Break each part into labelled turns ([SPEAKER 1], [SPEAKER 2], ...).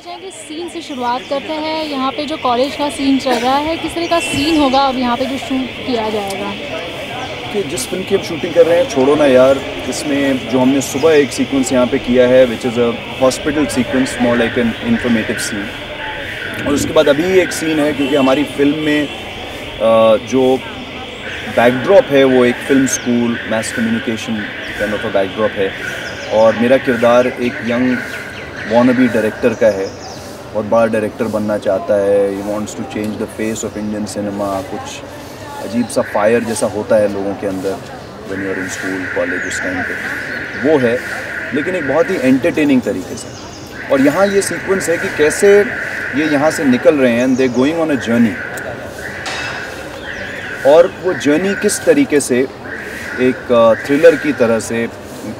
[SPEAKER 1] चाहेंगे सीन से शुरुआत करते हैं। यहाँ पे जो कॉलेज का सीन चल रहा है, किस तरह का सीन होगा अब यहाँ पे जो शूट किया जाएगा?
[SPEAKER 2] कि जिस फिल्म की हम शूटिंग कर रहे हैं छोड़ो ना यार, इसमें जो हमने सुबह एक सीक्वेंस यहाँ पे किया है which is a hospital sequence, more like an informative scene. और उसके बाद अभी एक सीन है क्योंकि हमारी फिल्म में जो बैकड्रॉप है वो एक film school mess communication kind of a backdrop है। और मेरा किरदार एक यंग वॉनबी डायरेक्टर का है और बड़ा डायरेक्टर बनना चाहता है। He wants to change the face of Indian cinema. कुछ अजीब सा फायर जैसा होता है लोगों के अंदर when you are in school college उस टाइम पे, वो है, लेकिन एक बहुत ही एंटरटेनिंग तरीके से। और यहाँ ये सीक्वेंस है कि कैसे ये यहाँ से निकल रहे हैं, they going on a journey. और वो जर्नी किस तरीके से एक थ्रिलर की तरह से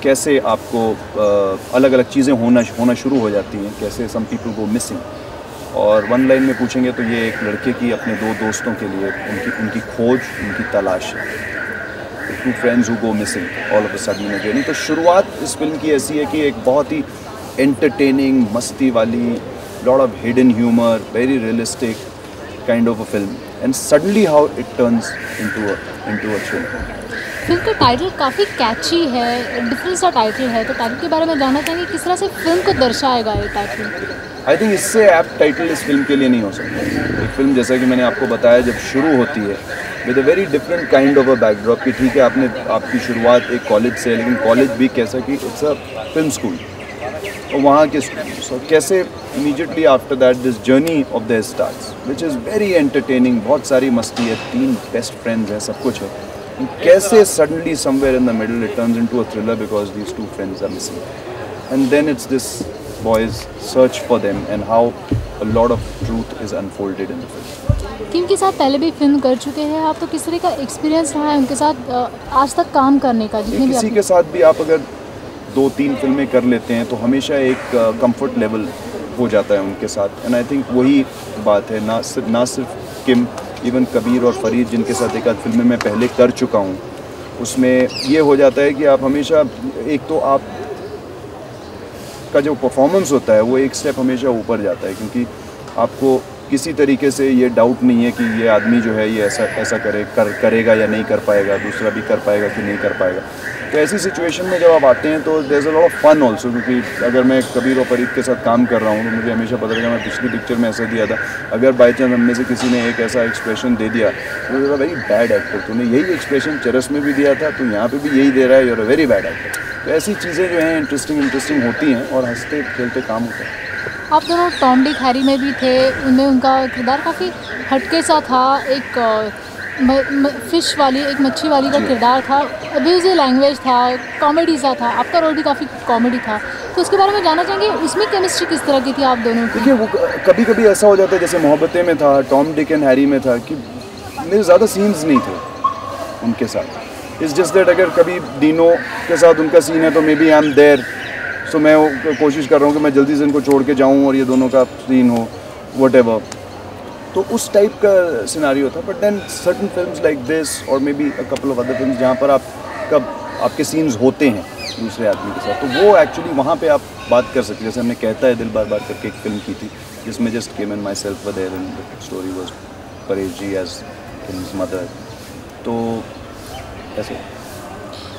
[SPEAKER 2] कैसे आपको अलग अलग चीज़ें होना शुरू हो जाती हैं, कैसे सम पीपल गो मिसिंग। और वन लाइन में पूछेंगे तो ये एक लड़के की अपने दो दोस्तों के लिए उनकी खोज, उनकी तलाश है। Two friends who go missing all of a sudden journey. तो शुरुआत इस फिल्म की ऐसी है कि एक बहुत ही एंटरटेनिंग, मस्ती वाली, lot of hidden humour, very realistic kind of a film, and suddenly how it turns into a thriller.
[SPEAKER 1] Film का टाइटल काफ़ी कैची है, डिफरेंट सा टाइटल है, तो टाइटल के बारे में जानना चाहेंगे किस तरह से फिल्म को दर्शाएगा ये टाइटल?
[SPEAKER 2] आई थिंक इससे ऐप्ट टाइटल इस फिल्म के लिए नहीं हो सकता। एक फिल्म जैसा कि मैंने आपको बताया जब शुरू होती है with a very different kind of a backdrop कि ठीक है आपकी शुरुआत एक कॉलेज से है, लेकिन कॉलेज भी कैसा कि इट्स अ फिल्म स्कूल, और वहाँ के कैसे immediately after that this journey of the starts which is very entertaining. बहुत सारी मस्ती है, 3 बेस्ट फ्रेंड्स हैं, सब कुछ है। कैसे suddenly somewhere in the middle it turns into a thriller because these 2 friends are missing, and then it's this boys search for them and how a lot of truth is unfolded in the film.
[SPEAKER 1] Team के साथ पहले भी film कर चुके हैं आप, तो किस तरह का एक्सपीरियंस रहा है उनके साथ आज तक काम करने का? जितने भी
[SPEAKER 2] किसी के साथ भी आप अगर 2-3 फिल्में कर लेते हैं तो हमेशा एक कंफर्ट लेवल हो जाता है उनके साथ, एंड आई थिंक वही बात है। ना सिर्फ किम, इवन कबीर और फरीद जिनके साथ एक आध फिल्में मैं पहले कर चुका हूँ, उसमें ये हो जाता है कि आप हमेशा एक तो आप का जो परफॉर्मेंस होता है वो एक स्टेप हमेशा ऊपर जाता है, क्योंकि आपको किसी तरीके से ये डाउट नहीं है कि ये आदमी जो है ये ऐसा करेगा या नहीं कर पाएगा, दूसरा भी कर पाएगा कि नहीं कर पाएगा। तो ऐसी सिचुएशन में जब आप आते हैं तो there is a lot of fun also, क्योंकि अगर मैं कबीर और फरीद के साथ काम कर रहा हूँ तो मुझे हमेशा पता लगा मैं पिछली पिक्चर में ऐसा दिया था, अगर बाई चांस हम में से किसी ने एक ऐसा एक्सप्रेशन दे दिया तो वेरी बैड एक्टर, तूने यही एक्सप्रेशन चरस में भी दिया था, तो यहाँ पर भी यही दे रहा है, you're a very bad actor. तो ऐसी चीज़ें जो हैं इंटरेस्टिंग होती हैं और हंसते खेलते काम होता है।
[SPEAKER 1] आप दोनों टॉम डिक हैरी में भी थे, उनमें उनका किरदार काफ़ी हटके सा था, एक फिश वाली, एक मच्छी वाली का किरदार था, अब्यूज़िव लैंग्वेज था, कॉमेडी सा था, आपका रोल भी काफ़ी कॉमेडी था, तो उसके बारे में जानना चाहेंगे उसमें केमिस्ट्री किस तरह की थी आप दोनों की?
[SPEAKER 2] देखिए वो कभी कभी ऐसा हो जाता है, जैसे मोहब्बतें में था, टॉम डिक एंड हैरी में था, कि मेरे ज़्यादा सीन्स नहीं थे उनके साथ। इट्स जस्ट दैट अगर कभी डीनो के साथ उनका सीन है तो maybe I am there, so मैं कोशिश कर रहा हूँ कि मैं जल्दी से इनको छोड़ के जाऊँ और ये दोनों का सीन हो, वट एवर, तो उस टाइप का सिनारियो था। But then certain films like this और maybe a couple of other films जहाँ पर आपके सीन्स होते हैं दूसरे आदमी के साथ, तो वो एक्चुअली वहाँ पे आप बात कर सकते हैं। जैसे हमने कहता है दिल बार बार करके एक फिल्म की थी जिसमें just Kim and myself were there and the story was Paresh ji as Kim's mother, तो ऐसे।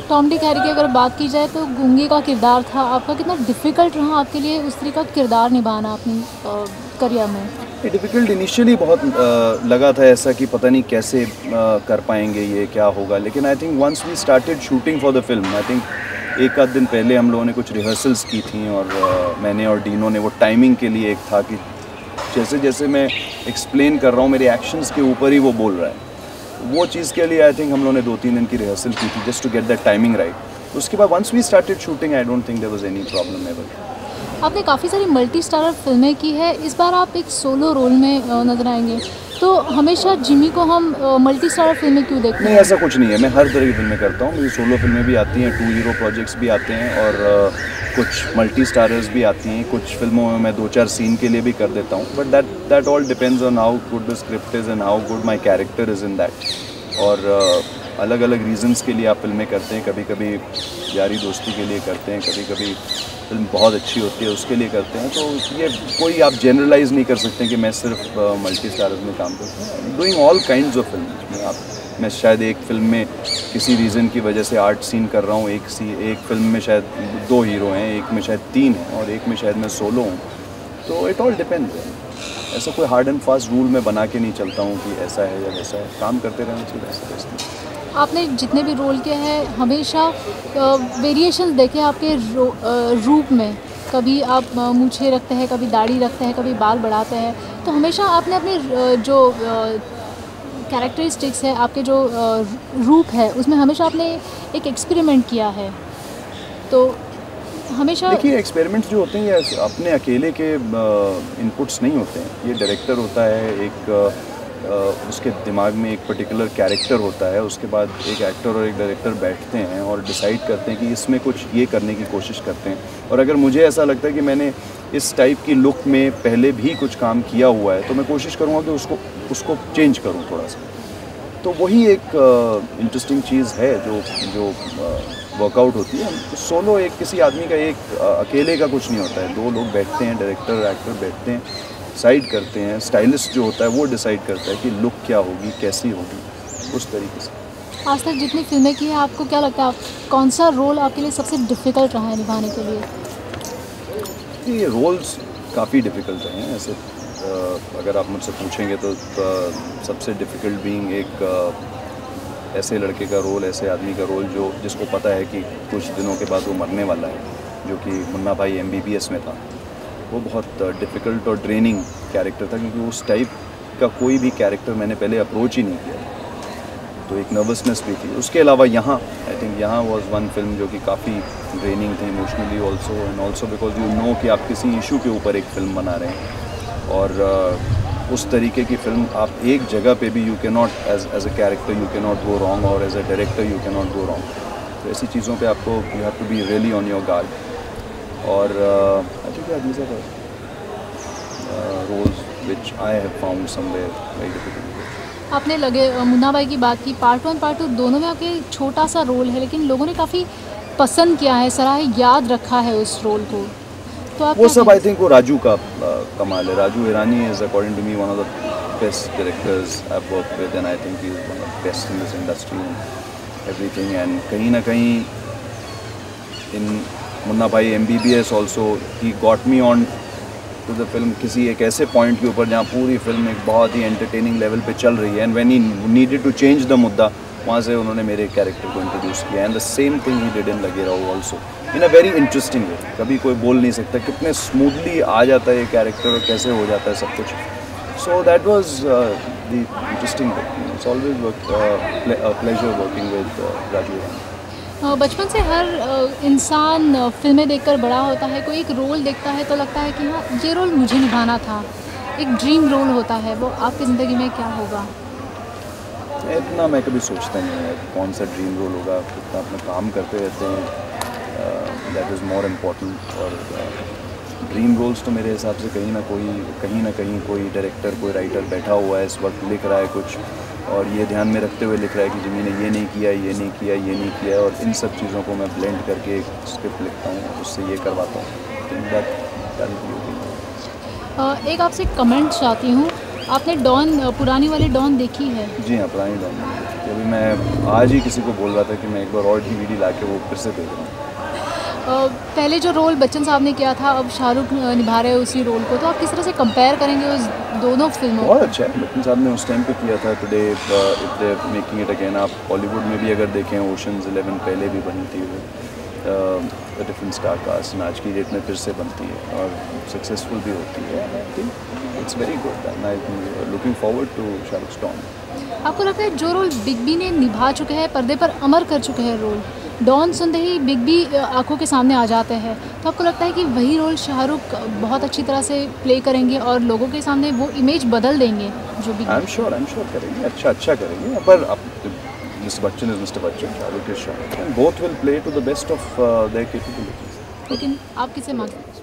[SPEAKER 1] टॉम डिक हैरी की अगर बात की जाए तो गूंगे का किरदार था आपका, कितना डिफ़िकल्ट रहा आपके लिए उस तरह का किरदार निभाना अपनी करियर में?
[SPEAKER 2] डिफ़िकल्ट इनिशियली बहुत लगा था ऐसा कि पता नहीं कैसे कर पाएंगे, ये क्या होगा, लेकिन I think once we started shooting for the film, I think एक आध दिन पहले हम लोगों ने कुछ रिहर्सल्स की थी और मैंने और डीनो ने वो टाइमिंग के लिए एक था कि जैसे जैसे मैं एक्सप्लेन कर रहा हूँ मेरे एक्शंस के ऊपर ही वो बोल रहा है, वो चीज़ के लिए आई थिंक हम लोगों ने 2-3 दिन की रिहर्सल की थी just to get that timing right. उसके बाद once we started shooting I don't think there was any problem ever.
[SPEAKER 1] आपने काफ़ी सारी मल्टी स्टारर फिल्में की है, इस बार आप एक सोलो रोल में नजर आएंगे, तो हमेशा जिमी को हम मल्टी स्टारर फिल्में क्यों देखते हैं?
[SPEAKER 2] नहीं, ऐसा कुछ नहीं है, मैं हर तरह की फिल्में करता हूँ, मेरी सोलो फिल्में भी आती हैं, 2 हीरो प्रोजेक्ट्स भी आते हैं और कुछ मल्टी स्टारर्स भी आती हैं, कुछ फिल्मों में मैं 2-4 सीन के लिए भी कर देता हूँ, but that all depends on how good the script is and how good my character is in that. और अलग अलग रीज़न्स के लिए आप फिल्में करते हैं, कभी कभी यारी दोस्ती के लिए करते हैं, कभी कभी फिल्म बहुत अच्छी होती है उसके लिए करते हैं। तो ये कोई आप जनरलाइज नहीं कर सकते कि मैं सिर्फ मल्टी स्टारर्स में काम करता हूँ। Doing all kinds of film. मैं शायद एक फिल्म में किसी रीज़न की वजह से आर्ट सीन कर रहा हूँ, एक फिल्म में शायद 2 हीरो हैं, एक में शायद 3 हैं और एक में शायद मैं सोलो हूँ। तो इट ऑल डिपेंड्स। ऐसा कोई हार्ड एंड फास्ट रूल मैं बना के नहीं चलता हूँ कि ऐसा है या वैसा है। काम करते रहना चाहिए ऐसा।
[SPEAKER 1] आपने जितने भी रोल किए हैं हमेशा वेरिएशंस देखे आपके रूप में। कभी आप मूछें रखते हैं, कभी दाढ़ी रखते हैं, कभी बाल बढ़ाते हैं। तो हमेशा आपने अपने जो कैरेक्टरिस्टिक्स है, आपके जो रूप है, उसमें हमेशा आपने एक एक्सपेरिमेंट किया है। तो हमेशा
[SPEAKER 2] देखिए, एक्सपेरिमेंट्स जो होते हैं ये अपने अकेले के इनपुट्स नहीं होते हैं। ये डायरेक्टर होता है, एक उसके दिमाग में एक पर्टिकुलर कैरेक्टर होता है, उसके बाद एक एक्टर और एक डायरेक्टर बैठते हैं और डिसाइड करते हैं कि इसमें कुछ ये करने की कोशिश करते हैं। और अगर मुझे ऐसा लगता है कि मैंने इस टाइप की लुक में पहले भी कुछ काम किया हुआ है तो मैं कोशिश करूँगा कि उसको चेंज करूँ थोड़ा सा। तो वही एक इंटरेस्टिंग चीज़ है जो वर्कआउट होती है। सोलो एक किसी आदमी का एक अकेले का कुछ नहीं होता है। 2 लोग बैठते हैं, डायरेक्टर एक्टर बैठते हैं, डिसाइड करते हैं। स्टाइलिस्ट जो होता है वो डिसाइड करता है कि लुक क्या होगी, कैसी होगी, उस तरीके से।
[SPEAKER 1] आज तक जितनी फिल्में की हैं, आपको क्या लगता है कौन सा रोल आपके लिए सबसे डिफ़िकल्ट रहा है निभाने के लिए?
[SPEAKER 2] ये रोल्स काफ़ी डिफ़िकल्ट रहे हैं ऐसे। अगर आप मुझसे पूछेंगे तो सबसे डिफ़िकल्ट बीइंग एक ऐसे लड़के का रोल, ऐसे आदमी का रोल जिसको पता है कि कुछ दिनों के बाद वो मरने वाला है, जो कि मुन्ना भाई MBBS में था। वो बहुत डिफ़िकल्ट और ड्रेनिंग कैरेक्टर था क्योंकि उस टाइप का कोई भी कैरेक्टर मैंने पहले अप्रोच ही नहीं किया, तो एक नर्वसनेस भी थी। उसके अलावा यहाँ आई थिंक यहाँ वाज वन फिल्म जो कि काफ़ी ड्रेनिंग थी emotionally also, and also because you know कि आप किसी इशू के ऊपर एक फ़िल्म बना रहे हैं और उस तरीके की फ़िल्म आप एक जगह पे भी you can not as a character you can not go wrong और as a director you can not go wrong. तो ऐसी चीज़ों पे आपको you have to be really on your guard. और I think these are roles which I have found somewhere very difficult.
[SPEAKER 1] आपने लगे मुन्ना भाई की बात की, पार्ट 1 पार्ट 2 दोनों में आपके छोटा सा रोल है, लेकिन लोगों ने काफ़ी पसंद किया है, सराहे, याद रखा है उस रोल को। तो आप
[SPEAKER 2] वो सब आई थिंक वो राजू का कमाल है। Raju Hirani is according to me one of the best directors I have worked with, and I think he is one of the best in this industry and everything. And कहीं ना कहीं in Munna Bhai MBBS also he got me on to the film किसी एक ऐसे point के ऊपर जहाँ पूरी फिल्म एक बहुत ही एंटरटेनिंग लेवल पे चल रही है, and when he needed to change the मुद्दा, वहाँ से उन्होंने मेरे कैरेक्टर को इंट्रोड्यूस किया। And the same thing he did in Lage Raho also in a very interesting way. कभी कोई बोल नहीं सकता कितने स्मूथली आ जाता है ये कैरेक्टर और कैसे हो जाता है सब कुछ। So that was the interesting thing. It's always pleasure working with Raju.
[SPEAKER 1] बचपन से हर इंसान फिल्में देखकर बड़ा होता है। कोई एक रोल देखता है तो लगता है कि हाँ, ये रोल मुझे निभाना था। एक ड्रीम रोल होता है, वो आपकी ज़िंदगी में क्या होगा?
[SPEAKER 2] इतना मैं कभी सोचता नहीं है कौन सा ड्रीम रोल होगा। इतना अपना काम करते रहते हैं, दैट इज़ मोर इम्पोर्टेंट। और ड्रीम रोल्स तो मेरे हिसाब से कहीं ना कहीं कोई डायरेक्टर, कोई राइटर बैठा हुआ है इस वक्त, लिख रहा है कुछ, और ये ध्यान में रखते हुए लिख रहा है कि जिमी ने ये नहीं किया, ये नहीं किया, ये नहीं किया, और इन सब चीज़ों को मैं ब्लेंड करके एक स्क्रिप्ट लिखता हूँ, उससे ये करवाता हूँ।
[SPEAKER 1] एक आपसे कमेंट चाहती हूँ, आपने डॉन पुरानी वाली डॉन देखी है?
[SPEAKER 2] जी हाँ, पुरानी डॉन मैंने देखी। अभी मैं आज ही किसी को बोल रहा था कि मैं एक बार और DVD ला के वो फिर से देख रहा हूँ।
[SPEAKER 1] पहले जो रोल बच्चन साहब ने किया था, अब शाहरुख निभा रहे हैं उसी रोल को, तो आप किस तरह से कंपेयर करेंगे उस दोनों फिल्मों?
[SPEAKER 2] बहुत अच्छा है। बच्चन साहब ने उस टाइम पे किया था। Today if they making it again, आप बॉलीवुड में भी अगर देखें, ओशंस 11 पहले भी बनी थी, डिफरेंट स्टार कास्ट, आज की डेट में फिर से बनती है और सक्सेसफुल भी होती है। I think it's very good and I am looking forward to Shahrukh Don.
[SPEAKER 1] आपको लगता है जो रोल बिग बी ने निभा चुके हैं, पर्दे पर अमर कर चुके हैं रोल, डॉन सुनते ही बिग बी आंखों के सामने आ जाते हैं, तो आपको लगता है कि वही रोल शाहरुख बहुत अच्छी तरह से प्ले करेंगे और लोगों के सामने वो इमेज बदल देंगे जो बिग?
[SPEAKER 2] आई एम श्योर करेंगे, अच्छा करेंगे। पर mister Bachchan is mister Bachchan, Shahrukh is Shahrukh, and both will play to the best of their capabilities.
[SPEAKER 1] लेकिन आप किसे मांगते हैं?